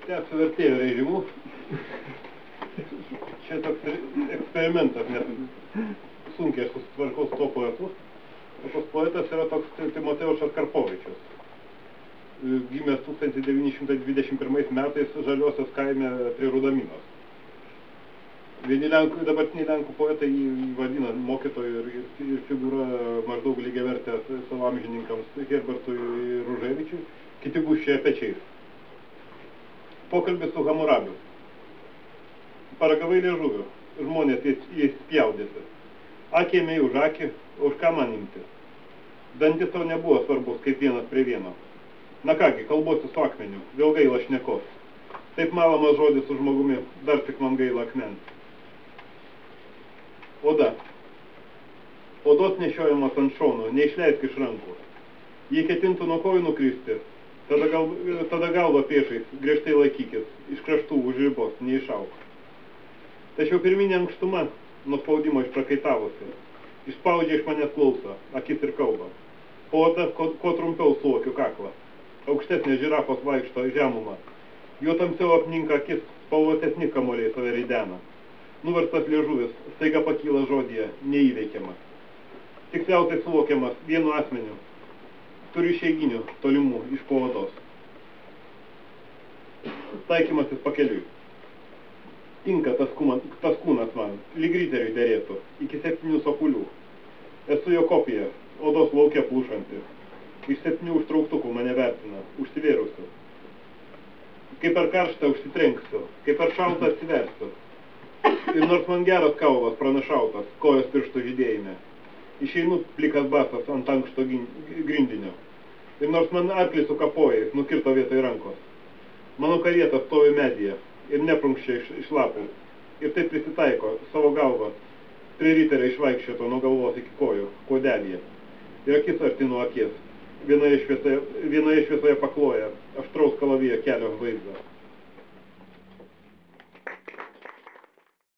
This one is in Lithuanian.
Tęsiu vertėjų režimu. Čia toks eksperimentas, nes sunkiai aš susitvarkau su tuo poetu. O tas poetas yra toks Timoteušas Karpovičius. Gimęs 1921 metais Žaliosios kaime prie Rudaminos. Vieni dabartiniai lenkų poetai jį vadina mokytoju ir figūra maždaug lygiavertė savo amžininkams Herbertui Ruževičiui, kiti gūžčioja pečiais. Pokalbis su Hamurabiu. Paragavai liežuvių, žmonės jais spjaudėsi. Akį ėmė už akį, o už ką man imti? Dantis tau nebuvo svarbus kaip vienas prie vieno. Na kągi, kalbuosi su akmeniu, vėl gaila šnekos. Taip malamas žodis su žmogumi, dar tik man gaila akmens. Oda. Odos nešiojamas ant šono, neišleisk iš rankų. Jei ketintų nuo kojų nukristi, tada galva priešais, griežtai laikykis, iš kraštų už ribos, neišauk. Tačiau pirminė ankštuma, nuo spaudimo išprakaitavusi, išspaudžia iš manęs klausą, akis ir kalbą. O oda, kuo trumpiau suvokiu kaklą. Aukštesnė žirafos vaikšto žemumą. Jo tamsiau apninka akis, spalvotesni kamuoliai save reidena. Nuverstas liežuvis, staiga pakyla žodyje, neįveikiamas. Tiksliausiai suvokiamas vienu asmeniu. Turiu išeiginių, tolimų, iš po odos. Taikymasis pakeliui. Tinka tas kūnas man, lyg riteriui derėtų, iki 7 sopulių. Esu jo kopija, odos laukia plūšanti. Iš 7 užtrauktukų mane vertina, užsivėrusiu. Kaip per karštą užsitrenksiu, kaip per šaltą atsiversiu. Ir nors man geras kaulas pranašautas, kojos pirštų žydėjime, išeinu plikas basas ant ankšto grindinio. Ir nors man arklį su kapojais nukirto vietoj rankos, mano karieta stovi medyje ir neprunkščia iš lapų. Ir taip prisitaiko savo galvą prie riterio išvaikščioto nuo galvos iki kojų, kodelyje. Ir akis arti nuo akies, vienoje šviesoje pakloja aštraus kalavijo kelio vaizdą.